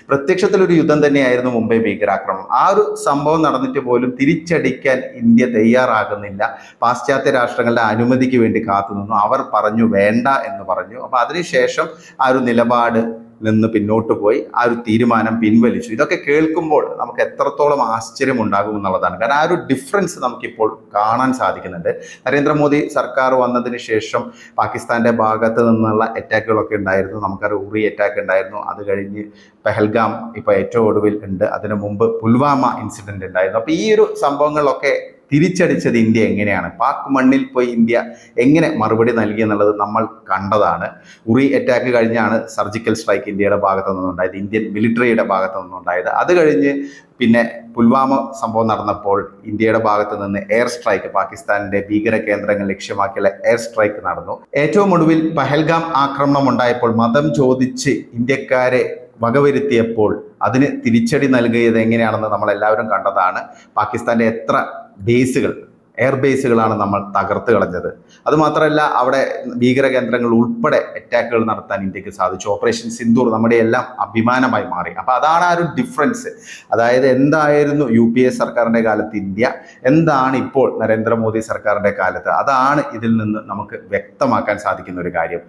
പ്രത്യക്ഷത്തിലൊരു യുദ്ധം തന്നെയായിരുന്നു മുംബൈ ഭീകരാക്രമണം. ആ ഒരു സംഭവം നടന്നിട്ട് പോലും തിരിച്ചടിക്കാൻ ഇന്ത്യ തയ്യാറാകുന്നില്ല. പാശ്ചാത്യ രാഷ്ട്രങ്ങളുടെ അനുമതിക്ക് വേണ്ടി കാത്തുനിന്നു. അവർ പറഞ്ഞു വേണ്ട എന്ന് പറഞ്ഞു. അപ്പൊ അതിനുശേഷം ആ ഒരു നിലപാട് നിന്ന് പിന്നോട്ട് പോയി ആ ഒരു തീരുമാനം പിൻവലിച്ചു. ഇതൊക്കെ കേൾക്കുമ്പോൾ നമുക്ക് എത്രത്തോളം ആശ്ചര്യം ഉണ്ടാകും എന്നുള്ളതാണ്. കാരണം ആ ഒരു ഡിഫറൻസ് നമുക്കിപ്പോൾ കാണാൻ സാധിക്കുന്നുണ്ട്. നരേന്ദ്രമോദി സർക്കാർ വന്നതിന് ശേഷം പാകിസ്ഥാന്റെ ഭാഗത്ത് നിന്നുള്ള അറ്റാക്കുകളൊക്കെ ഉണ്ടായിരുന്നു. നമുക്കറിയാം, ഉറി അറ്റാക്ക് ഉണ്ടായിരുന്നു. അത് കഴിഞ്ഞ് പെഹൽഗാം ഇപ്പോൾ ഏറ്റവും ഒടുവിൽ ഉണ്ട്. അതിനു മുമ്പ് പുൽവാമ ഇൻസിഡന്റ് ഉണ്ടായിരുന്നു. അപ്പൊ ഈ ഒരു സംഭവങ്ങളിലൊക്കെ തിരിച്ചടിച്ചത് ഇന്ത്യ എങ്ങനെയാണ്, പാക് മണ്ണിൽ പോയി ഇന്ത്യ എങ്ങനെ മറുപടി നൽകി എന്നുള്ളത് നമ്മൾ കണ്ടതാണ്. ഉറി അറ്റാക്ക് കഴിഞ്ഞാണ് സർജിക്കൽ സ്ട്രൈക്ക് ഇന്ത്യയുടെ ഭാഗത്തു നിന്നുണ്ടായത്, ഇന്ത്യൻ മിലിറ്ററിയുടെ ഭാഗത്തു നിന്നുണ്ടായത്. അത് കഴിഞ്ഞ് പിന്നെ പുൽവാമ സംഭവം നടന്നപ്പോൾ ഇന്ത്യയുടെ ഭാഗത്ത് നിന്ന് എയർ സ്ട്രൈക്ക്, പാകിസ്ഥാനിന്റെ ഭീകര കേന്ദ്രങ്ങൾ ലക്ഷ്യമാക്കിയുള്ള എയർ സ്ട്രൈക്ക് നടന്നു. ഏറ്റവും ഒടുവിൽ പഹൽഗാം ആക്രമണം ഉണ്ടായപ്പോൾ മതം ചോദിച്ച് ഇന്ത്യക്കാരെ വകവരുത്തിയപ്പോൾ അതിന് തിരിച്ചടി നൽകിയത് എങ്ങനെയാണെന്ന് നമ്മൾ എല്ലാവരും കണ്ടതാണ്. പാകിസ്ഥാന്റെ എത്ര ബേസുകൾ, എയർ ബേസുകളാണ് നമ്മൾ തകർത്ത് കളഞ്ഞത്. അതുമാത്രമല്ല, അവിടെ ഭീകര കേന്ദ്രങ്ങൾ ഉൾപ്പെടെ അറ്റാക്കുകൾ നടത്താൻ ഇന്ത്യക്ക് സാധിച്ചു. ഓപ്പറേഷൻ സിന്ദൂർ നമ്മുടെ എല്ലാം അഭിമാനമായി മാറി. അപ്പൊ അതാണ് ആ ഒരു ഡിഫറൻസ്. അതായത് എന്തായിരുന്നു UPA സർക്കാരിന്റെ കാലത്ത് ഇന്ത്യ, എന്താണ് ഇപ്പോൾ നരേന്ദ്രമോദി സർക്കാരിന്റെ കാലത്ത്, അതാണ് ഇതിൽ നിന്ന് നമുക്ക് വ്യക്തമാക്കാൻ സാധിക്കുന്ന ഒരു കാര്യം.